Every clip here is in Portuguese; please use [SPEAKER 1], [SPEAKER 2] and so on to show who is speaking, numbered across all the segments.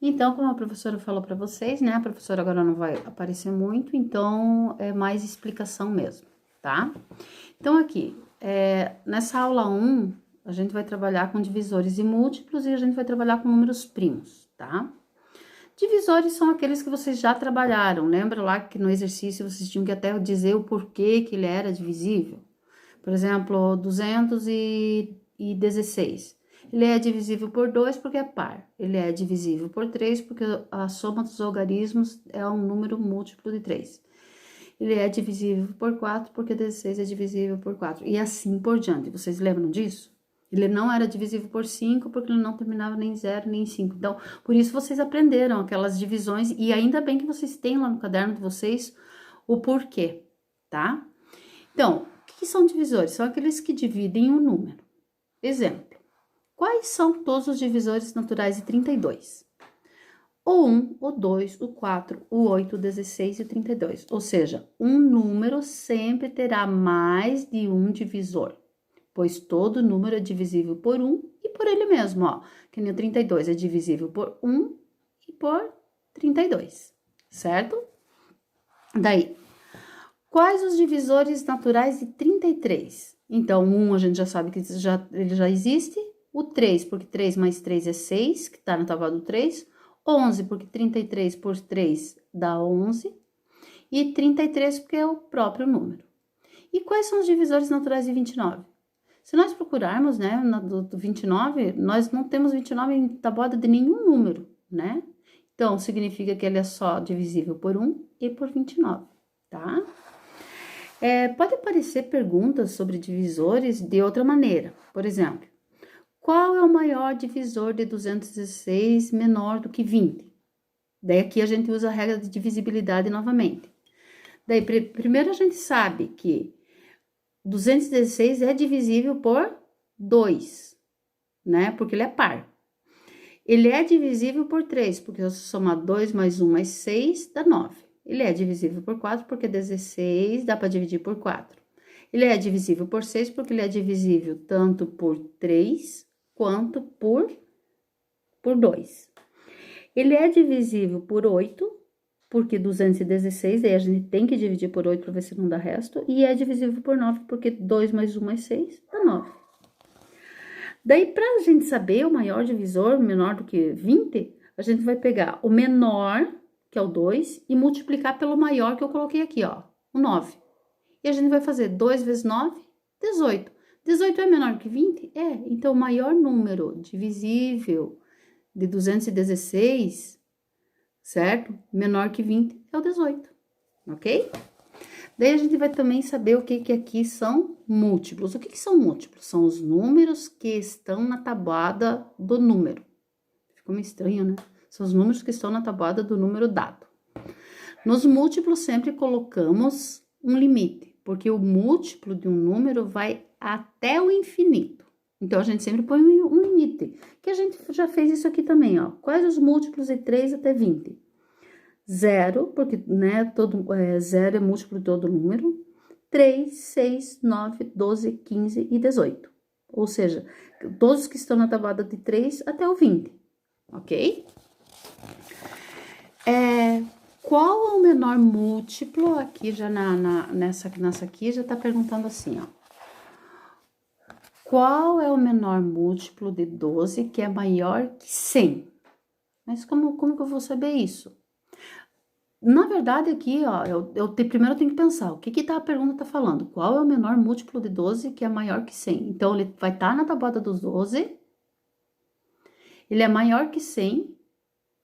[SPEAKER 1] Então, como a professora falou para vocês, né? A professora agora não vai aparecer muito, então é mais explicação mesmo, tá? Então, aqui, nessa aula 1, a gente vai trabalhar com divisores e múltiplos e a gente vai trabalhar com números primos, tá? Divisores são aqueles que vocês já trabalharam. Lembra lá que no exercício vocês tinham que até dizer o porquê que ele era divisível? Por exemplo, 216. Ele é divisível por 2 porque é par. Ele é divisível por 3 porque a soma dos algarismos é um número múltiplo de 3. Ele é divisível por 4 porque 16 é divisível por 4. E assim por diante. Vocês lembram disso? Ele não era divisível por 5 porque ele não terminava nem em 0 nem em 5. Então, por isso vocês aprenderam aquelas divisões e ainda bem que vocês têm lá no caderno de vocês o porquê, tá? Então, o que são divisores? São aqueles que dividem um número. Exemplo. Quais são todos os divisores naturais de 32? O 1, o 2, o 4, o 8, o 16 e o 32. Ou seja, um número sempre terá mais de um divisor, pois todo número é divisível por 1 e por ele mesmo, ó. Que nem o 32 é divisível por 1 e por 32, certo? Daí, quais os divisores naturais de 33? Então, o 1 a gente já sabe que ele já existe. O 3, porque 3 mais 3 é 6, que tá na tábua do 3. 11, porque 33 por 3 dá 11. E 33, porque é o próprio número. E quais são os divisores naturais de 29? Se nós procurarmos, né, do 29, nós não temos 29 em tabuada de nenhum número, né? Então, significa que ele é só divisível por 1 e por 29, tá? Pode aparecer perguntas sobre divisores de outra maneira. Por exemplo, qual é o maior divisor de 216 menor do que 20? Daí aqui a gente usa a regra de divisibilidade novamente. Daí primeiro a gente sabe que 216 é divisível por 2, né? Porque ele é par. Ele é divisível por 3, porque se eu somar 2 mais 1 mais 6 dá 9. Ele é divisível por 4, porque 16 dá para dividir por 4. Ele é divisível por 6, porque ele é divisível tanto por 3 quanto por 2. Ele é divisível por 8, porque 216, aí a gente tem que dividir por 8 para ver se não dá resto. E é divisível por 9, porque 2 mais 1 mais 6 dá 9. Daí, para a gente saber o maior divisor, menor do que 20, a gente vai pegar o menor, que é o 2, e multiplicar pelo maior que eu coloquei aqui, ó, o 9. E a gente vai fazer 2 vezes 9, 18. 18 é menor que 20? É. Então, o maior número divisível de 216, certo? Menor que 20 é o 18, ok? Daí a gente vai também saber o que aqui são múltiplos. O que são múltiplos? São os números que estão na tabuada do número. Ficou meio estranho, né? São os números que estão na tabuada do número dado. Nos múltiplos sempre colocamos um limite, porque o múltiplo de um número vai até o infinito. Então, a gente sempre põe um limite, que a gente já fez isso aqui também, ó. Quais os múltiplos de 3 até 20? 0, porque, né, zero é múltiplo de todo número. 3, 6, 9, 12, 15 e 18. Ou seja, todos que estão na tabuada de 3 até o 20, ok? Qual é o menor múltiplo? Aqui já nessa aqui já tá perguntando assim, ó. Qual é o menor múltiplo de 12 que é maior que 100? Mas como que eu vou saber isso? Na verdade, aqui, ó, primeiro eu tenho que pensar, o que a pergunta tá falando? Qual é o menor múltiplo de 12 que é maior que 100? Então, ele vai estar na tabuada dos 12, ele é maior que 100,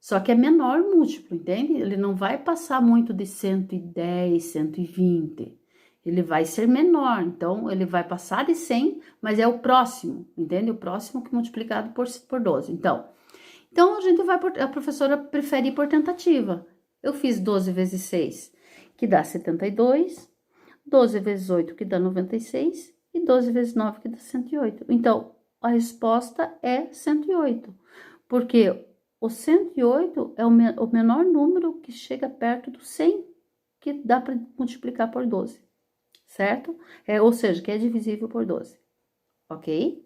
[SPEAKER 1] só que é menor múltiplo, entende? Ele não vai passar muito de 110, 120, ele vai ser menor, então, ele vai passar de 100, mas é o próximo, entende? O próximo que multiplicado por 12, então a professora prefere ir por tentativa. Eu fiz 12 vezes 6, que dá 72, 12 vezes 8, que dá 96, e 12 vezes 9, que dá 108. Então, a resposta é 108, porque o 108 é o menor número que chega perto do 100, que dá para multiplicar por 12, certo? Ou seja, que é divisível por 12, ok?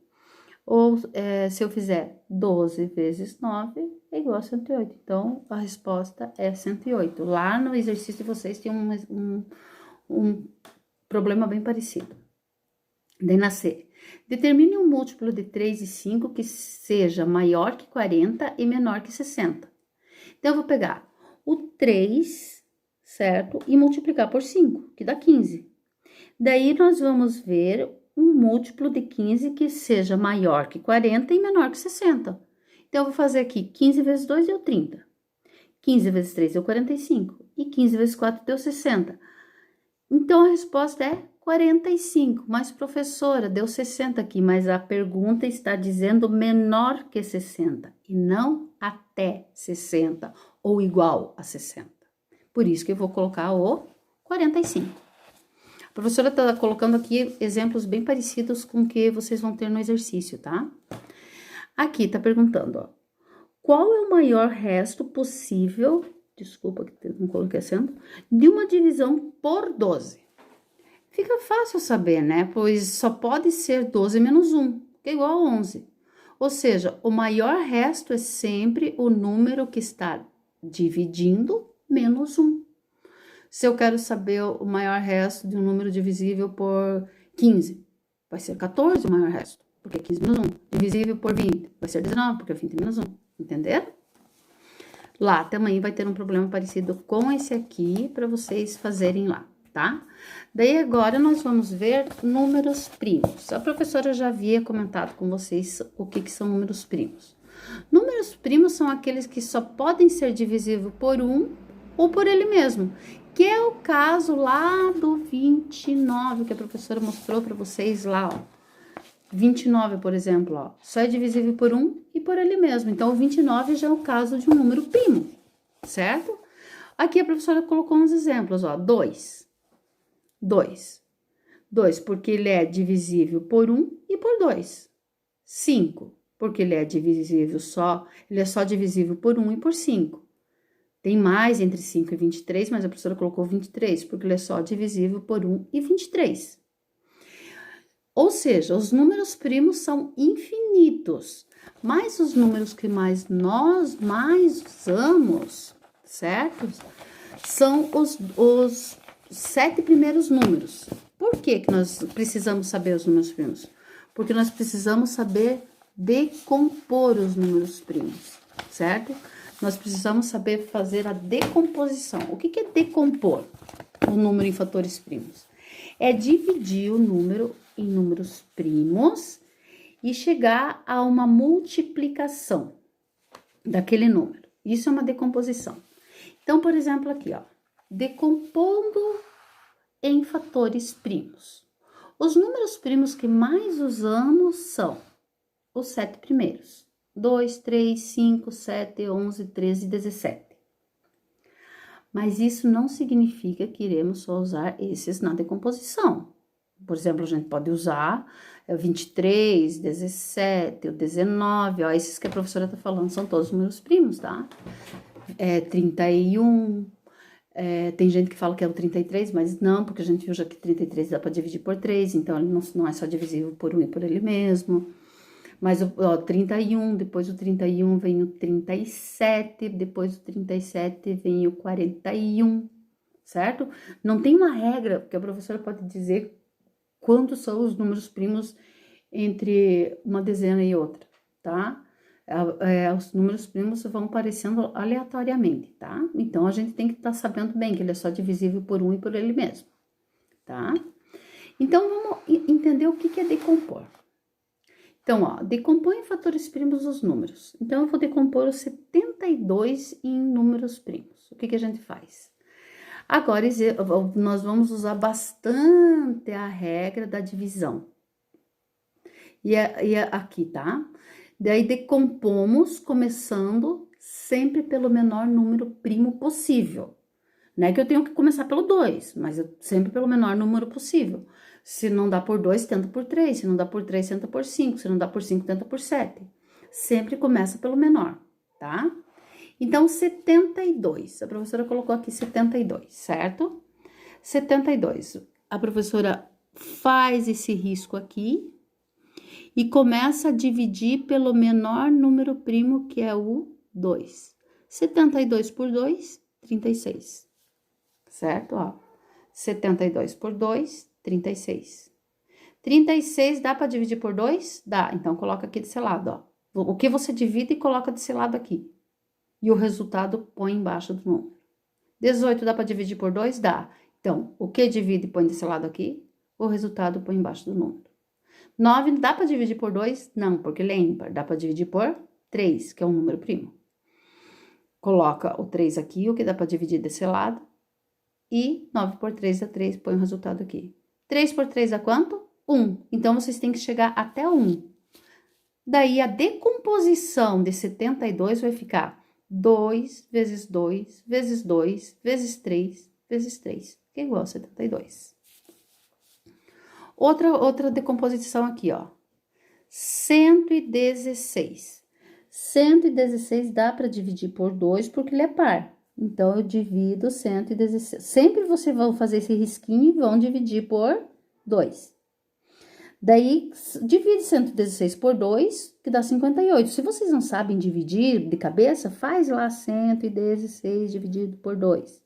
[SPEAKER 1] Ou se eu fizer 12 vezes 9 é igual a 108. Então, a resposta é 108. Lá no exercício de vocês tem um problema bem parecido. Daí na C. Determine um múltiplo de 3 e 5 que seja maior que 40 e menor que 60. Então, eu vou pegar o 3, certo? E multiplicar por 5, que dá 15. Daí, nós vamos ver um múltiplo de 15 que seja maior que 40 e menor que 60. Então, eu vou fazer aqui 15 vezes 2 deu 30. 15 vezes 3 deu 45. E 15 vezes 4 deu 60. Então, a resposta é 45. Mas, professora, deu 60 aqui, mas a pergunta está dizendo menor que 60 e não até 60 ou igual a 60. Por isso que eu vou colocar o 45. A professora está colocando aqui exemplos bem parecidos com o que vocês vão ter no exercício, tá? Aqui tá perguntando, ó. Qual é o maior resto possível, desculpa que não coloquei acento, de uma divisão por 12? Fica fácil saber, né? Pois só pode ser 12 menos 1, que é igual a 11. Ou seja, o maior resto é sempre o número que está dividindo menos 1. Se eu quero saber o maior resto de um número divisível por 15, vai ser 14 o maior resto, porque 15 menos 1. Divisível por 20, vai ser 19, porque é 20 menos 1. Entenderam? Lá também vai ter um problema parecido com esse aqui, para vocês fazerem lá, tá? Daí agora nós vamos ver números primos. A professora já havia comentado com vocês o que são números primos. Números primos são aqueles que só podem ser divisíveis por 1 ou por ele mesmo, que é o caso lá do 29, que a professora mostrou para vocês lá, ó. 29, por exemplo, ó, só é divisível por 1 e por ele mesmo. Então, o 29 já é o caso de um número primo, certo? Aqui a professora colocou uns exemplos, ó, 2. 2, porque ele é divisível por 1 e por 2. 5, porque ele é divisível ele é só divisível por 1 e por 5. Tem mais entre 5 e 23, mas a professora colocou 23, porque ele é só divisível por 1 e 23. Ou seja, os números primos são infinitos, mas os números que nós usamos, certo? São os 7 primeiros números. Por que nós precisamos saber os números primos? Porque nós precisamos saber decompor os números primos, certo? Nós precisamos saber fazer a decomposição. O que é decompor o número em fatores primos? É dividir o número em números primos e chegar a uma multiplicação daquele número. Isso é uma decomposição. Então, por exemplo, aqui, ó, decompondo em fatores primos. Os números primos que mais usamos são os 7 primeiros. 2, 3, 5, 7, 11, 13 e 17. Mas isso não significa que iremos só usar esses na decomposição. Por exemplo, a gente pode usar o 23, 17, o 19, ó, esses que a professora tá falando são todos números primos, tá? 31, tem gente que fala que é o 33, mas não, porque a gente viu já que 33 dá para dividir por 3, então ele não é só divisível por 1 e por ele mesmo. Mas o 31, depois do 31 vem o 37, depois do 37 vem o 41, certo? Não tem uma regra, porque a professora pode dizer quantos são os números primos entre uma dezena e outra, tá? Os números primos vão aparecendo aleatoriamente, tá? Então, a gente tem que estar sabendo bem que ele é só divisível por 1 e por ele mesmo, tá? Então, vamos entender o que é decompor. Então, ó, decompõe em fatores primos os números. Então, eu vou decompor os 72 em números primos. O que a gente faz? Agora, nós vamos usar bastante a regra da divisão. E aqui, tá? Daí, decompomos começando sempre pelo menor número primo possível. Não é que eu tenho que começar pelo 2, mas sempre pelo menor número possível. Se não dá por 2, tenta por 3. Se não dá por 3, tenta por 5. Se não dá por 5, tenta por 7. Sempre começa pelo menor, tá? Então, 72. A professora colocou aqui 72, certo? 72. A professora faz esse risco aqui e começa a dividir pelo menor número primo, que é o 2. 72 por 2, 36. Certo? Ó, 72 por 2, 36. 36 dá para dividir por 2? Dá. Então, coloca aqui desse lado, ó. O que você divide e coloca desse lado aqui. E o resultado põe embaixo do número. 18 dá para dividir por 2? Dá. Então, o que divide põe desse lado aqui, o resultado põe embaixo do número. 9 dá para dividir por 2? Não, porque ele é ímpar. Dá para dividir por 3, que é um número primo. Coloca o 3 aqui, o que dá para dividir desse lado. E 9 por 3 dá 3, põe o resultado aqui. 3 por 3 dá quanto? 1. Então, vocês têm que chegar até 1. Daí, a decomposição de 72 vai ficar 2 vezes 2, vezes 2, vezes 3, vezes 3, que é igual a 72. Outra decomposição aqui, ó. 116. 116 dá para dividir por 2 porque ele é par. Então, eu divido 116. Sempre vocês vão fazer esse risquinho e vão dividir por 2. Daí, divide 116 por 2, que dá 58. Se vocês não sabem dividir de cabeça, faz lá 116 dividido por 2.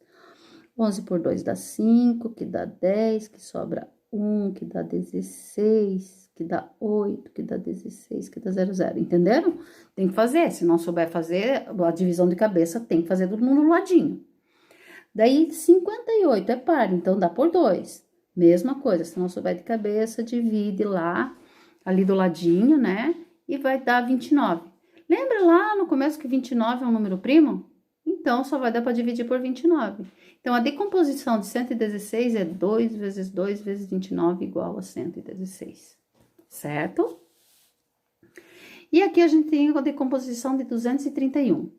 [SPEAKER 1] 11 por 2 dá 5, que dá 10, que sobra 1, que dá 16, que dá 8, que dá 16, que dá 00. Entenderam? Tem que fazer. Se não souber fazer, a divisão de cabeça tem que fazer no ladinho. Daí, 58 é par, então dá por 2. Mesma coisa, se não souber de cabeça, divide lá, ali do ladinho, né? E vai dar 29. Lembra lá no começo que 29 é um número primo? Então, só vai dar para dividir por 29. Então, a decomposição de 116 é 2 vezes 2 vezes 29 igual a 116. Certo? E aqui a gente tem a decomposição de 231.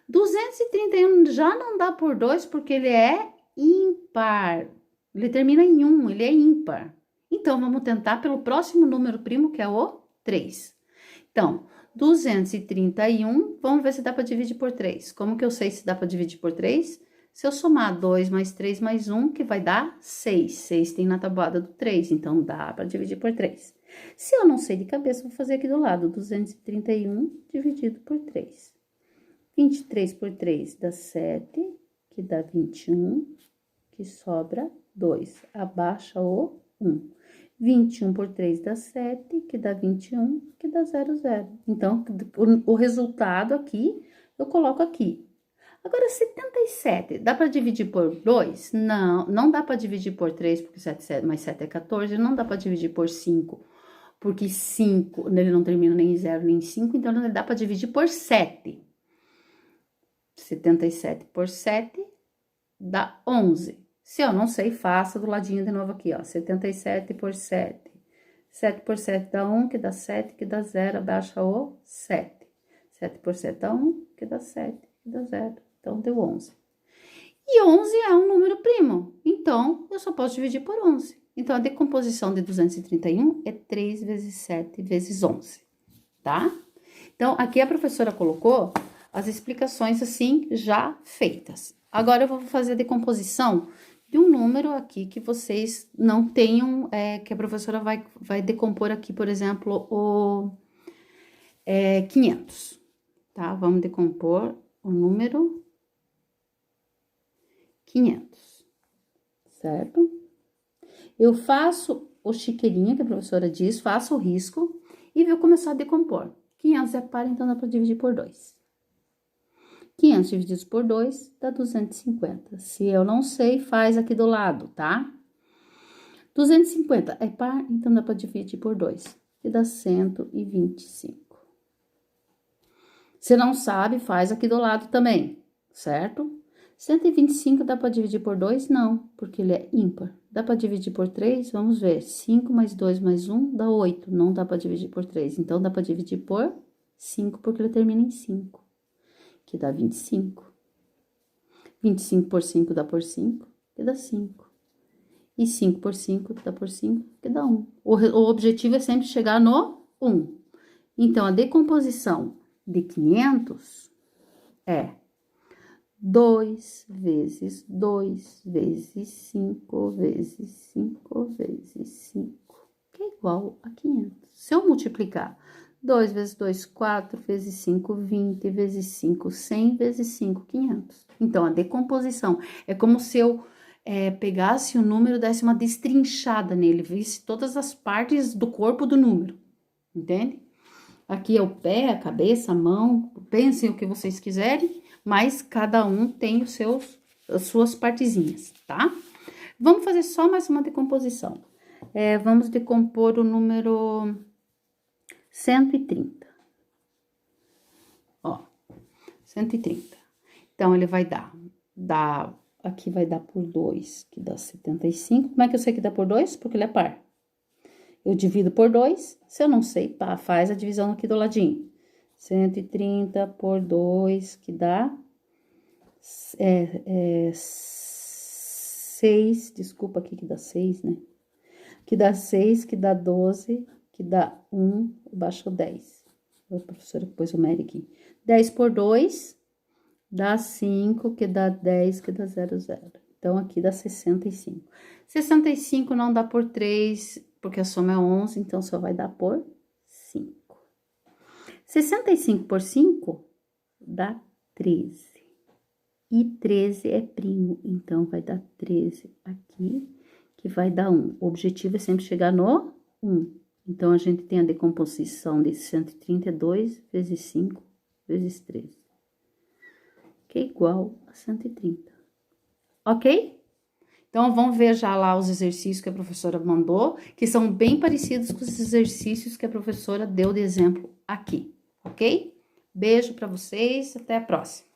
[SPEAKER 1] 231 já não dá por 2 porque ele é ímpar. Ele termina em 1, ele é ímpar. Então, vamos tentar pelo próximo número primo, que é o 3. Então, 231, vamos ver se dá para dividir por 3. Como que eu sei se dá para dividir por 3? Se eu somar 2 mais 3 mais 1, que vai dar 6. 6 tem na tabuada do 3, então dá para dividir por 3. Se eu não sei de cabeça, vou fazer aqui do lado, 231 dividido por 3. 23 por 3 dá 7, que dá 21, que sobra 2. Abaixa o 1. 21 por 3 dá 7, que dá 21, que dá 00. Então, o resultado aqui, eu coloco aqui. Agora, 77, dá para dividir por 2? Não, não dá para dividir por 3, porque 7 mais 7 é 14. Não dá para dividir por 5, porque 5, ele não termina nem em 0, nem em 5. Então, não dá para dividir por 7. 77 por 7 dá 11. Se eu não sei, faça do ladinho de novo aqui, ó. 77 por 7. 7 por 7 dá 1, que dá 7, que dá 0. Abaixa o 7. 7 por 7 dá 1, que dá 7, que dá 0. Então, deu 11. E 11 é um número primo. Então, eu só posso dividir por 11. Então, a decomposição de 231 é 3 vezes 7 vezes 11, tá? Então, aqui a professora colocou as explicações assim já feitas. Agora, eu vou fazer a decomposição de um número aqui que vocês não tenham, que a professora vai decompor aqui, por exemplo, o 500, tá? Vamos decompor o número 500, certo? Eu faço o chiqueirinho que a professora diz, faço o risco e vou começar a decompor. 500 é par, então dá para dividir por 2. 500 divididos por 2 dá 250. Se eu não sei, faz aqui do lado, tá? 250 é par, então dá para dividir por 2, que dá 125. Se não sabe, faz aqui do lado também, certo? 125 dá para dividir por 2? Não, porque ele é ímpar. Dá para dividir por 3? Vamos ver. 5 mais 2 mais 1 dá 8. Não dá para dividir por 3. Então, dá para dividir por 5, porque ele termina em 5. Que dá 25. 25 por 5 dá por 5, que dá 5. E 5 por 5 dá por 5, que dá 1. O objetivo é sempre chegar no 1. Então, a decomposição de 500 é 2 vezes 2 vezes 5 vezes 5 vezes 5, que que é igual a 500. Se eu multiplicar 2 vezes 2, 4, vezes 5, 20, vezes 5, 100, vezes 5, 500. Então, a decomposição é como se eu pegasse o número, desse uma destrinchada nele, visse todas as partes do corpo do número, entende? Aqui é o pé, a cabeça, a mão, pensem o que vocês quiserem, mas cada um tem as suas partezinhas, tá? Vamos fazer só mais uma decomposição. Vamos decompor o número 130. Ó, 130. Então, ele vai dar, aqui vai dar por 2, que dá 75. Como é que eu sei que dá por 2? Porque ele é par. Eu divido por 2, se eu não sei, pá, faz a divisão aqui do ladinho. 130 por 2, que dá 6, desculpa aqui que dá 6, né? Que dá 6, que dá 12, que dá 1, baixo 10. A professora pôs o médio aqui. 10 por 2, dá 5, que dá 10, que dá 0, 0. Então, aqui dá 65. 65 não dá por 3, porque a soma é 11, então só vai dar por 5. 65 por 5 dá 13. E 13 é primo, então vai dar 13 aqui, que vai dar 1. O objetivo é sempre chegar no 1. Então, a gente tem a decomposição de 130 é 2 vezes 5 vezes 13, que é igual a 130. Ok? Então, vamos ver já lá os exercícios que a professora mandou, que são bem parecidos com os exercícios que a professora deu de exemplo aqui, ok? Beijo para vocês, até a próxima.